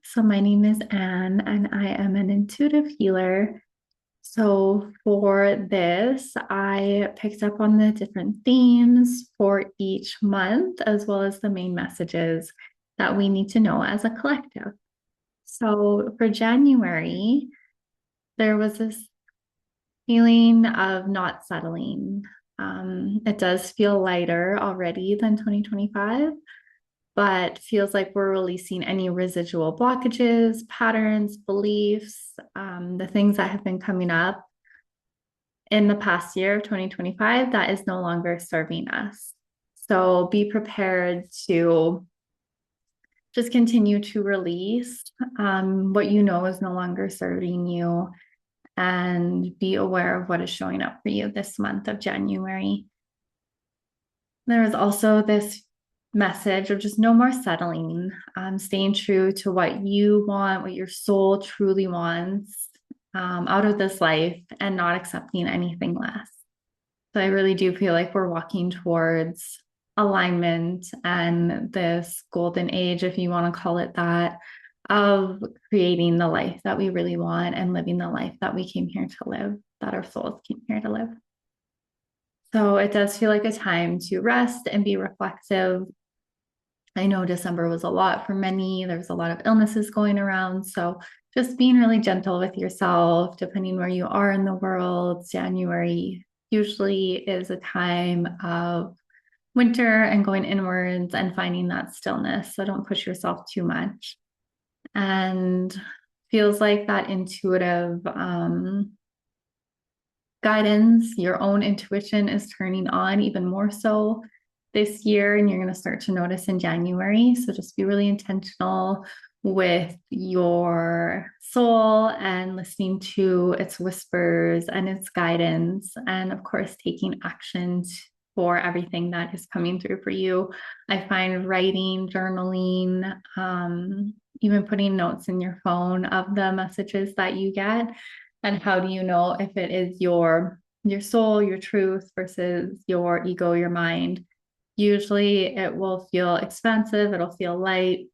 So, my name is Anne, and I am an intuitive healer. So, for this, I picked up on the different themes for each month, as well as the main messages that we need to know as a collective. So, for January, there was this feeling of not settling. It does feel lighter already than 2025, but feels like we're releasing any residual blockages, patterns, beliefs, the things that have been coming up in the past year of 2025 that is no longer serving us. So be prepared to just continue to release what you know is no longer serving you and be aware of what is showing up for you this month of January. There is also this message of just no more settling, staying true to what you want, what your soul truly wants out of this life, and not accepting anything less. So I really do feel like we're walking towards alignment and this golden age, if you want to call it that, of creating the life that we really want and living the life that we came here to live, that our souls came here to live. So it does feel like a time to rest and be reflective. I know December was a lot for many. There's a lot of illnesses going around. So just being really gentle with yourself, depending where you are in the world. January usually is a time of winter and going inwards and finding that stillness. So don't push yourself too much. And feels like that intuitive guidance, your own intuition is turning on even more so this year, and you're going to start to notice in January. So just be really intentional with your soul and listening to its whispers and its guidance, and of course, taking action for everything that is coming through for you. I find writing, journaling, even putting notes in your phone of the messages that you get. And how do you know if it is your soul, your truth versus your ego, your mind? Usually it will feel expansive, it'll feel light,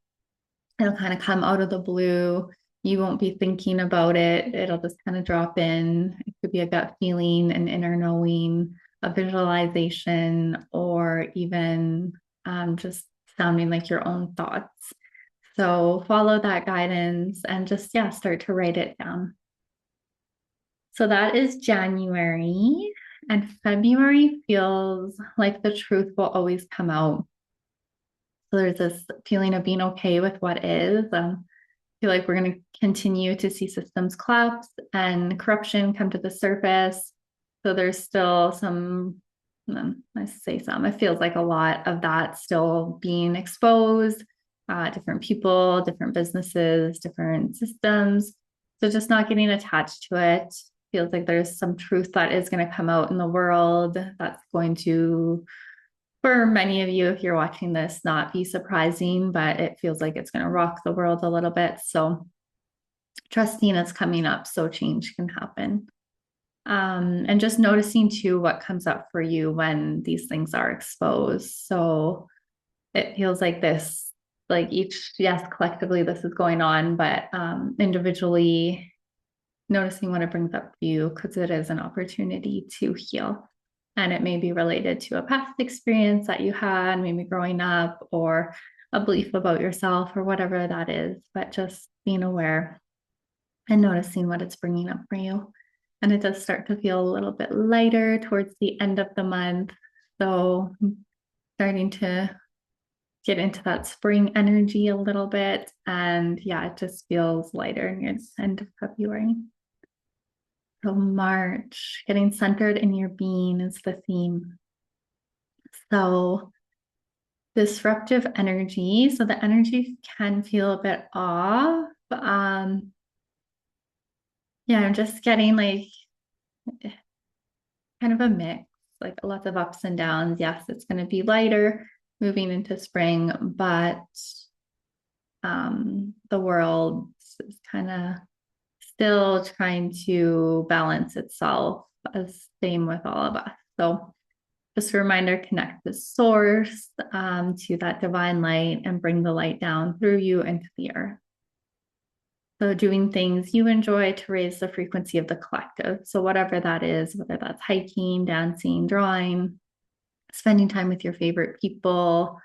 it'll kind of come out of the blue. You won't be thinking about it, it'll just kind of drop in. It could be a gut feeling, an inner knowing, a visualization, or even just sounding like your own thoughts. So follow that guidance and just, yeah, start to write it down. So that is January, and February feels like the truth will always come out. So there's this feeling of being okay with what is. I feel like we're going to continue to see systems collapse and corruption come to the surface. So there's still some, I say some, it feels like a lot of that still being exposed, different people, different businesses, different systems. So just not getting attached to it. Feels like there's some truth that is going to come out in the world that's going to, for many of you, if you're watching this, not be surprising, but it feels like it's going to rock the world a little bit. So trusting it's coming up so change can happen. And just noticing too what comes up for you when these things are exposed. So it feels like this, like each, yes, collectively this is going on, but individually noticing what it brings up for you, because it is an opportunity to heal. And it may be related to a past experience that you had, maybe growing up, or a belief about yourself, or whatever that is. But just being aware and noticing what it's bringing up for you. And it does start to feel a little bit lighter towards the end of the month. So starting to get into that spring energy a little bit. And yeah, it just feels lighter near the end of February. So March, getting centered in your being is the theme. So disruptive energy. So the energy can feel a bit off. Yeah, I'm just getting like kind of a mix, like lots of ups and downs. Yes, it's going to be lighter moving into spring, but the world is kind of still trying to balance itself, as same with all of us. So just a reminder, connect to source, to that divine light, and bring the light down through you into the earth. So doing things you enjoy to raise the frequency of the collective. So whatever that is, whether that's hiking, dancing, drawing, spending time with your favorite people,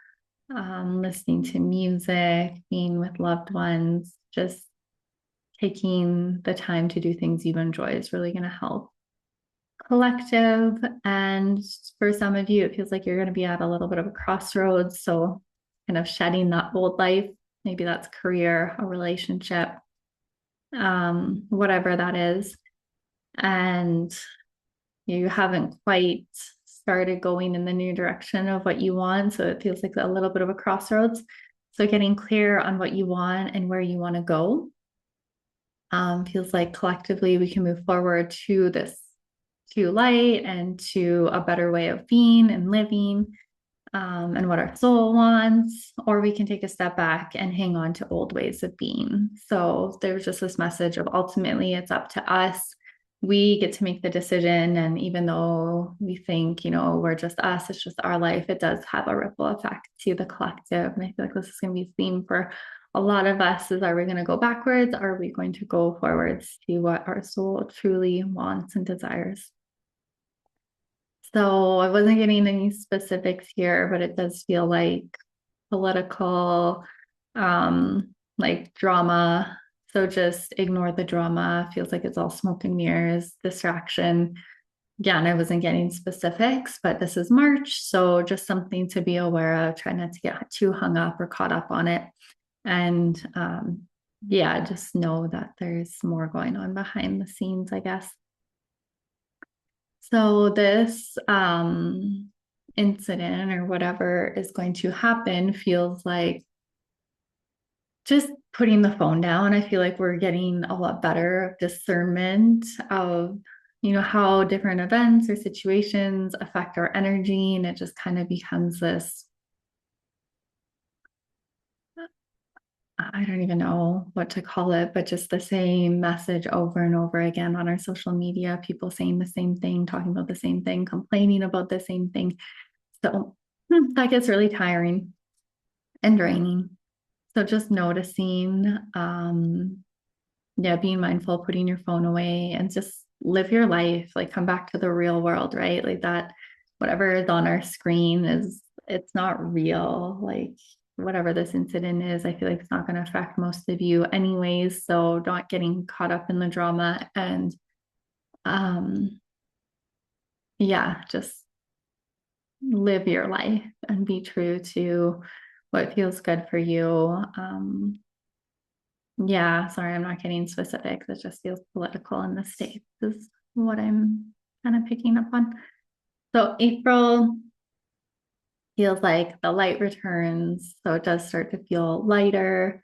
listening to music, being with loved ones, just taking the time to do things you enjoy is really going to help. Collective. And for some of you, it feels like you're going to be at a little bit of a crossroads. So kind of shedding that old life. Maybe that's career, a relationship, whatever that is. And you haven't quite started going in the new direction of what you want. So it feels like a little bit of a crossroads. So getting clear on what you want and where you want to go. Feels like collectively we can move forward to this, to light and to a better way of being and living, and what our soul wants, or we can take a step back and hang on to old ways of being. So there's just this message of ultimately it's up to us. We get to make the decision. And even though we think, we're just us, it's just our life, it does have a ripple effect to the collective. And I feel like this is going to be a theme for a lot of us is, are we going to go backwards? Or are we going to go forwards to what our soul truly wants and desires? So I wasn't getting any specifics here, but it does feel like political, like drama. So just ignore the drama. Feels like it's all smoke and mirrors, distraction. Again, I wasn't getting specifics, but this is March. So just something to be aware of. Try not to get too hung up or caught up on it. And just know that there's more going on behind the scenes, I guess. So this incident or whatever is going to happen feels like just putting the phone down. I feel like we're getting a lot better of discernment of, how different events or situations affect our energy. And it just kind of becomes this, I don't even know what to call it, but just the same message over and over again on our social media, people saying the same thing, talking about the same thing, complaining about the same thing. So that gets really tiring and draining. So just noticing, being mindful, putting your phone away and just live your life, like come back to the real world, right? Like that, whatever is on our screen it's not real. Like whatever this incident is, I feel like it's not going to affect most of you anyways. So not getting caught up in the drama and, just live your life and be true to what feels good for you. Sorry, I'm not getting specifics. It just feels political in the States is what I'm kind of picking up on. So April feels like the light returns. So it does start to feel lighter,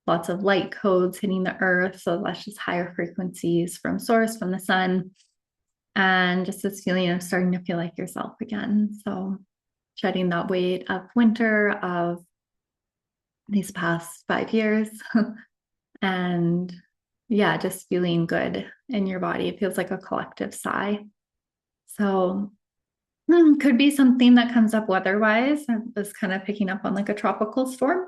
lots of light codes hitting the earth. So that's just higher frequencies from source, from the sun. And just this feeling of starting to feel like yourself again. So shedding that weight of winter of these past 5 years. And just feeling good in your body. It feels like a collective sigh. So could be something that comes up weather-wise. I was kind of picking up on like a tropical storm.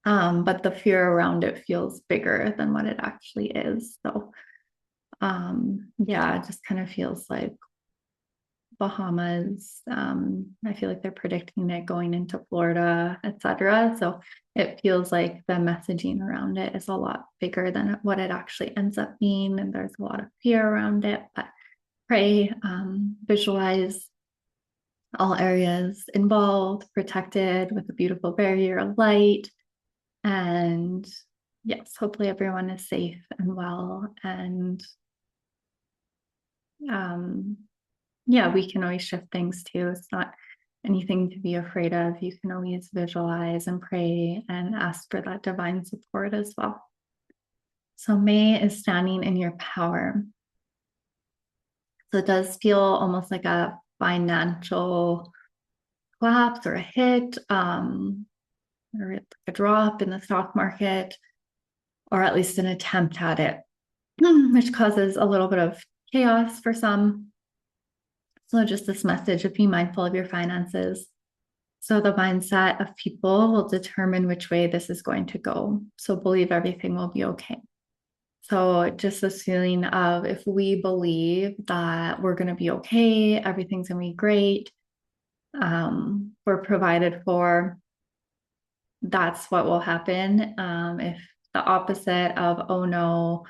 But the fear around it feels bigger than what it actually is. So it just kind of feels like Bahamas. I feel like they're predicting it going into Florida, etc. So it feels like the messaging around it is a lot bigger than what it actually ends up being. And there's a lot of fear around it, but pray, visualize all areas involved, protected with a beautiful barrier of light. And yes, hopefully everyone is safe and well. And we can always shift things too. It's not anything to be afraid of. You can always visualize and pray and ask for that divine support as well. So May is standing in your power. So it does feel almost like a financial collapse or a hit, or a drop in the stock market, or at least an attempt at it, which causes a little bit of chaos for some. So just this message of be mindful of your finances. So the mindset of people will determine which way this is going to go. So believe everything will be okay. So just this feeling of if we believe that we're going to be okay, everything's going to be great, we're provided for, that's what will happen. If the opposite of, oh no,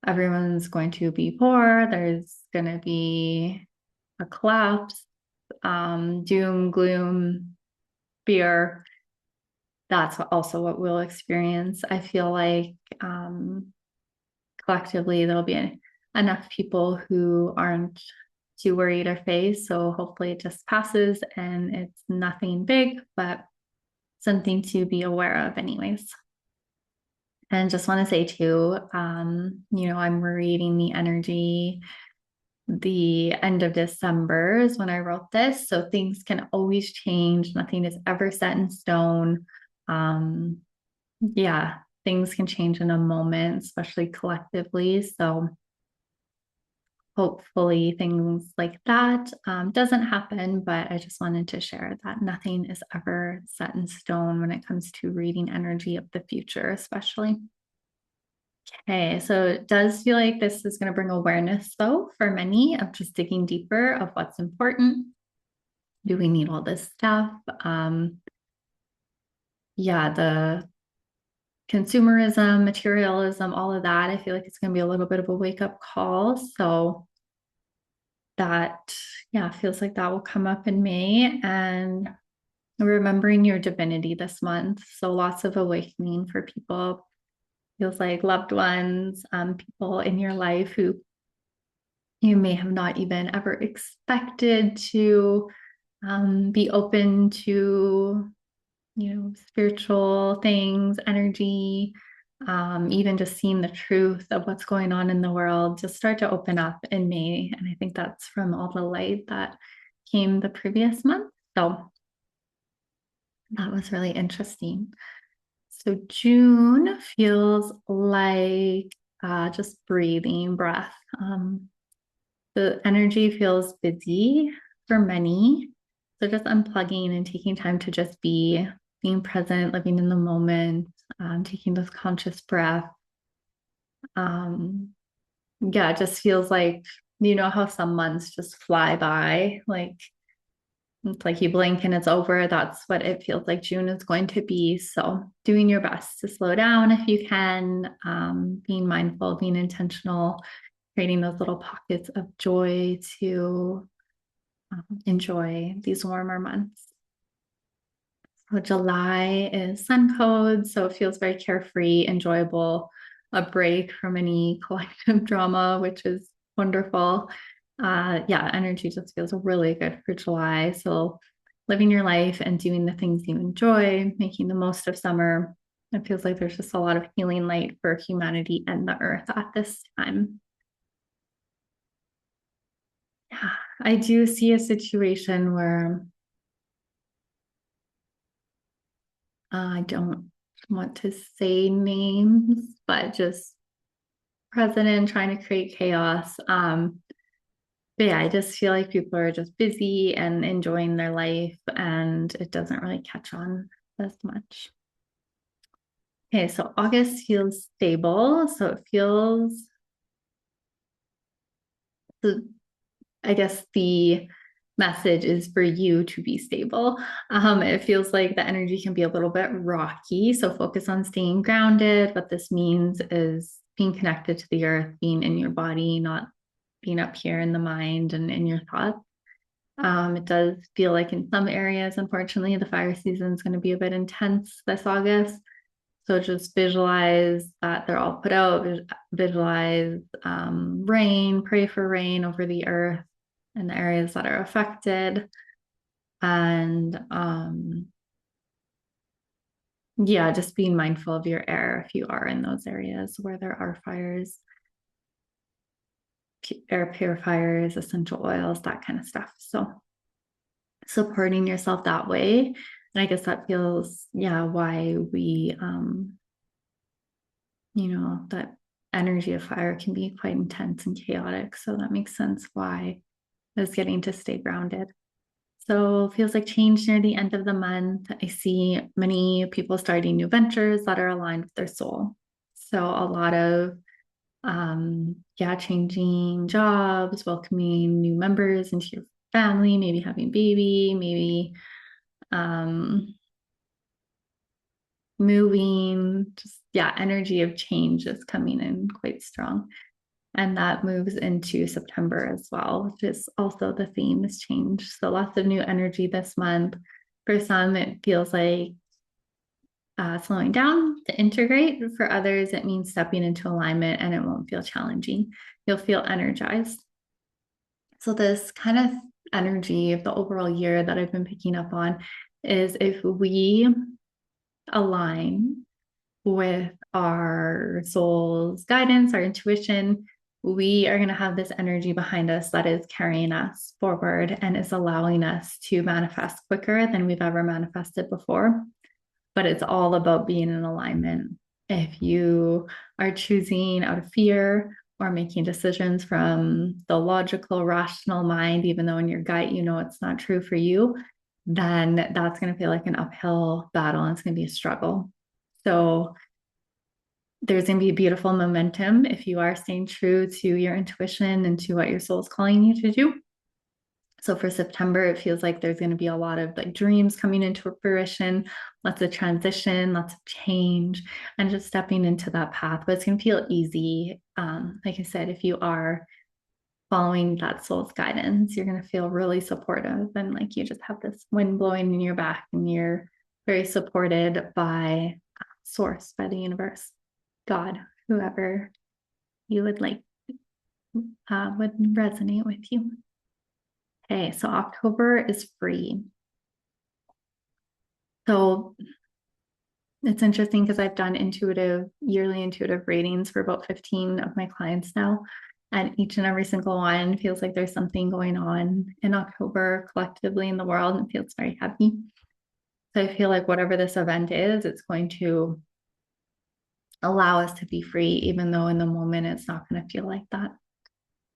everyone's going to be poor, there's going to be a collapse, doom, gloom, fear, that's also what we'll experience. I feel like collectively there'll be enough people who aren't too worried or phased. So hopefully it just passes and it's nothing big, but something to be aware of, anyways. And just want to say too, I'm reading the energy. The end of December is when I wrote this. So things can always change. Nothing is ever set in stone. Yeah, things can change in a moment, especially collectively. So hopefully things like that doesn't happen, but I just wanted to share that nothing is ever set in stone when it comes to reading energy of the future, especially. Okay, so it does feel like this is going to bring awareness, though, for many of just digging deeper of what's important. Do we need all this stuff? Yeah, the consumerism, materialism, all of that. I feel like it's going to be a little bit of a wake up call. So that, yeah, feels like that will come up in May. And remembering your divinity this month. So lots of awakening for people. Feels like loved ones, people in your life who you may have not even ever expected to be open to, spiritual things, energy, even just seeing the truth of what's going on in the world, just start to open up in May. And I think that's from all the light that came the previous month. So that was really interesting. So June feels like just breathing, breath. The energy feels busy for many. So just unplugging and taking time to just be, being present, living in the moment, taking those conscious breaths. Yeah, it just feels like, how some months just fly by, like it's like you blink and it's over. That's what it feels like June is going to be. So doing your best to slow down if you can, being mindful, being intentional, creating those little pockets of joy to enjoy these warmer months. So July is sun code, so it feels very carefree, enjoyable, a break from any collective drama, which is wonderful. Yeah, energy just feels really good for July. So living your life and doing the things you enjoy, making the most of summer. It feels like there's just a lot of healing light for humanity and the earth at this time. Yeah, I do see a situation where I don't want to say names, but just president trying to create chaos. But yeah, I just feel like people are just busy and enjoying their life, and it doesn't really catch on as much. Okay, so August feels stable. So it feels, I guess the message is for you to be stable. It feels like the energy can be a little bit rocky. So focus on staying grounded. What this means is being connected to the earth, being in your body, not being up here in the mind and in your thoughts. It does feel like in some areas, unfortunately, the fire season is going to be a bit intense this August. So just visualize that they're all put out, visualize rain, pray for rain over the earth in the areas that are affected. And yeah, just being mindful of your air if you are in those areas where there are fires, air purifiers, essential oils, that kind of stuff. So supporting yourself that way. And I guess that feels, yeah, why we, that energy of fire can be quite intense and chaotic. So that makes sense why I was getting to stay grounded. So it feels like change near the end of the month. I see many people starting new ventures that are aligned with their soul. So a lot of yeah, changing jobs, welcoming new members into your family, maybe having baby, maybe um moving, just yeah, energy of change is coming in quite strong. And that moves into September as well, which is also the theme is change. So lots of new energy this month. For some, it feels like slowing down to integrate. For others, it means stepping into alignment and it won't feel challenging. You'll feel energized. So, this kind of energy of the overall year that I've been picking up on is if we align with our soul's guidance, our intuition, we are going to have this energy behind us that is carrying us forward and is allowing us to manifest quicker than we've ever manifested before. But it's all about being in alignment. If you are choosing out of fear or making decisions from the logical, rational mind, even though in your gut you know it's not true for you, then that's going to feel like an uphill battle and it's going to be a struggle. So there's going to be beautiful momentum if you are staying true to your intuition and to what your soul is calling you to do. So for September, it feels like there's going to be a lot of like dreams coming into fruition, lots of transition, lots of change, and just stepping into that path. But it's going to feel easy. Like I said, if you are following that soul's guidance, you're going to feel really supportive and like you just have this wind blowing in your back and you're very supported by source, by the universe, God, whoever you would like would resonate with you. Okay, so October is free. So it's interesting because I've done yearly intuitive readings for about 15 of my clients now. And each and every single one feels like there's something going on in October collectively in the world and feels very heavy. So I feel like whatever this event is, it's going to allow us to be free, even though in the moment it's not going to feel like that.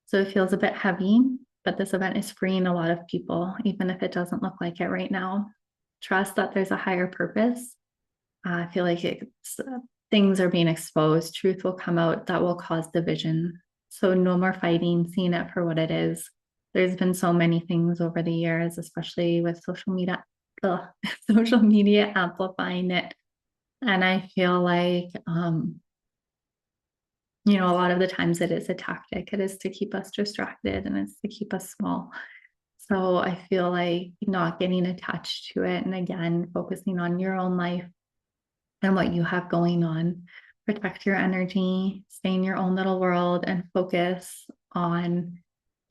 So it feels a bit heavy, but this event is freeing a lot of people, even if it doesn't look like it right now. Trust that there's a higher purpose. I feel like things are being exposed. Truth will come out that will cause division. So no more fighting, seeing it for what it is. There's been so many things over the years, especially with social media amplifying it. And I feel like, a lot of the times it is a tactic. It is to keep us distracted and it's to keep us small. So I feel like not getting attached to it. And again, focusing on your own life and what you have going on. Protect your energy, stay in your own little world, and focus on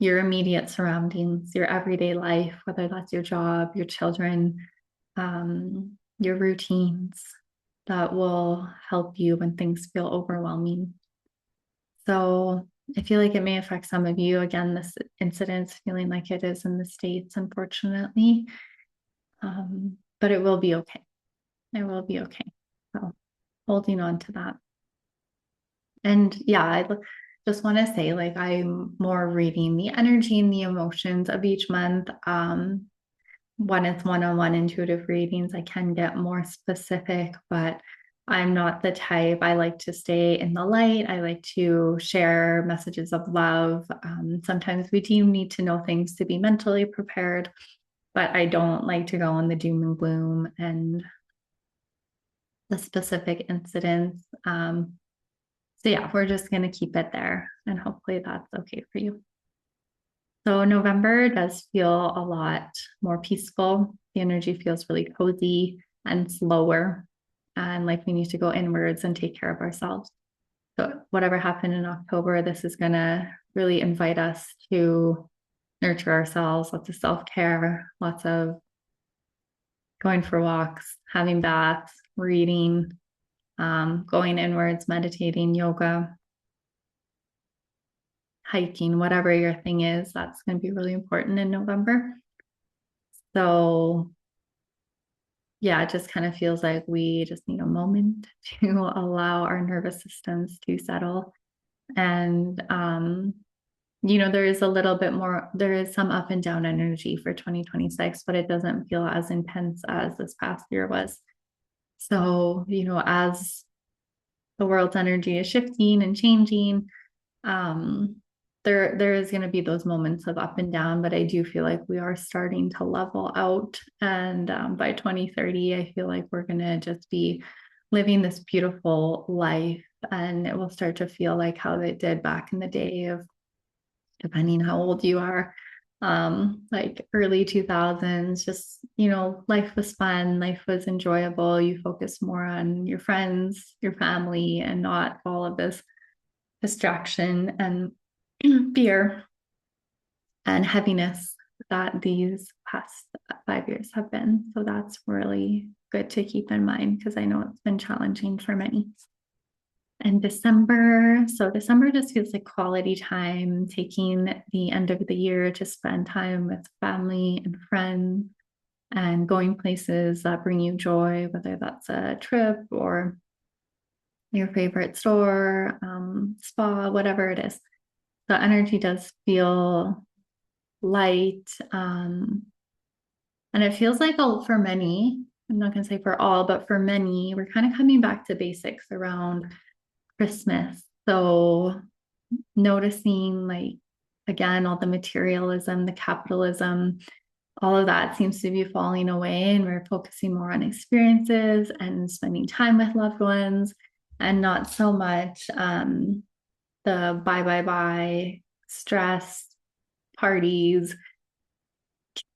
your immediate surroundings, your everyday life, whether that's your job, your children, your routines that will help you when things feel overwhelming. So I feel like it may affect some of you. Again, this incident's feeling like it is in the States, unfortunately. But it will be okay. It will be okay. So holding on to that. And yeah, I just want to say, like, I'm more reading the energy and the emotions of each month. When it's one-on-one intuitive readings, I can get more specific, but I'm not the type. I like to stay in the light. I like to share messages of love. Sometimes we do need to know things to be mentally prepared, but I don't like to go on the doom and gloom and the specific incidents. So yeah, we're just going to keep it there and hopefully that's okay for you. So November does feel a lot more peaceful. The energy feels really cozy and slower and like we need to go inwards and take care of ourselves. So whatever happened in October, this is going to really invite us to nurture ourselves, lots of self-care, lots of going for walks, having baths, reading, going inwards, meditating, yoga, hiking, whatever your thing is, that's going to be really important in November. So yeah, it just kind of feels like we just need a moment to allow our nervous systems to settle and there is a little bit more, there is some up and down energy for 2026, but it doesn't feel as intense as this past year was. So, as the world's energy is shifting and changing, um, there is going to be those moments of up and down, but I do feel like we are starting to level out. And by 2030, I feel like we're going to just be living this beautiful life, and it will start to feel like how it did back in the day of, depending how old you are, like early 2000s, just, life was fun, life was enjoyable. You focus more on your friends, your family, and not all of this distraction and fear and heaviness that these past 5 years have been. So that's really good to keep in mind, because I know it's been challenging for many. And December, so December just feels like quality time, taking the end of the year to spend time with family and friends and going places that bring you joy, whether that's a trip or your favorite store, spa, whatever it is. The energy does feel light. And it feels like for many, I'm not going to say for all, but for many, we're kind of coming back to basics around Christmas. So noticing, like, again, all the materialism, the capitalism, all of that seems to be falling away, and we're focusing more on experiences and spending time with loved ones, and not so much the buy stress, parties,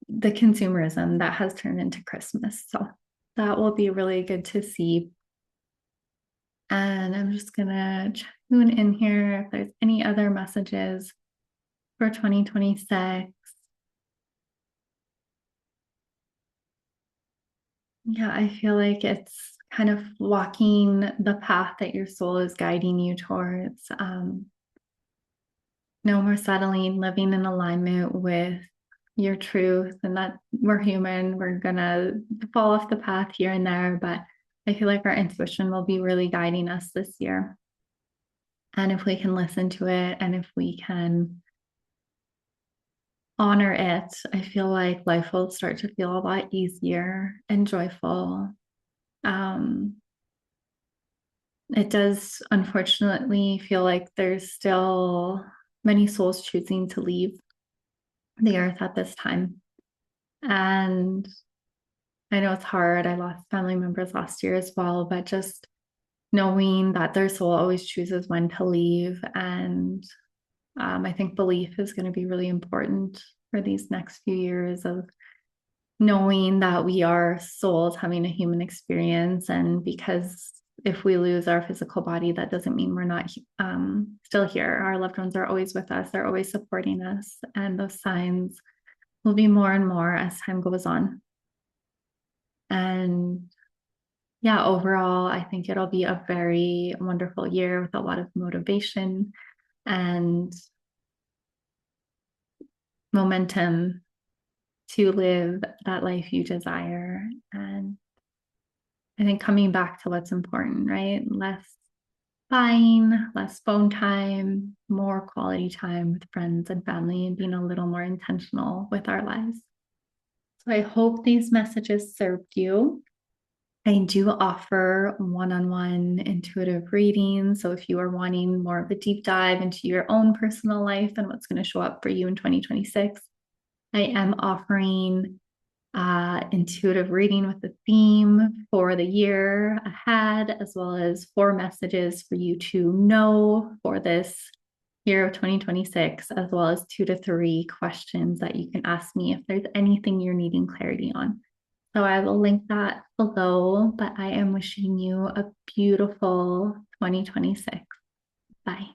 the consumerism that has turned into Christmas. So that will be really good to see. And I'm just gonna tune in here if there's any other messages for 2026. Yeah, I feel like it's kind of walking the path that your soul is guiding you towards. No more settling, living in alignment with your truth, and that we're human. We're gonna fall off the path here and there, but I feel like our intuition will be really guiding us this year. And if we can listen to it, and if we can honor it, I feel like life will start to feel a lot easier and joyful. Um, it does unfortunately feel like there's still many souls choosing to leave the earth at this time. And I know it's hard. I lost family members last year as well, but just knowing that their soul always chooses when to leave. And I think belief is going to be really important for these next few years, of knowing that we are souls having a human experience. And because if we lose our physical body, that doesn't mean we're not still here. Our loved ones are always with us. They're always supporting us. And those signs will be more and more as time goes on. And yeah, overall, I think it'll be a very wonderful year with a lot of motivation and momentum to live that life you desire. And I think coming back to what's important, right? Less buying, less phone time, more quality time with friends and family, and being a little more intentional with our lives. So I hope these messages served you. I do offer one-on-one intuitive readings. So if you are wanting more of a deep dive into your own personal life and what's going to show up for you in 2026, I am offering intuitive reading with the theme for the year ahead, as well as 4 messages for you to know for this year of 2026, as well as 2 to 3 questions that you can ask me if there's anything you're needing clarity on. So I will link that below, but I am wishing you a beautiful 2026. Bye.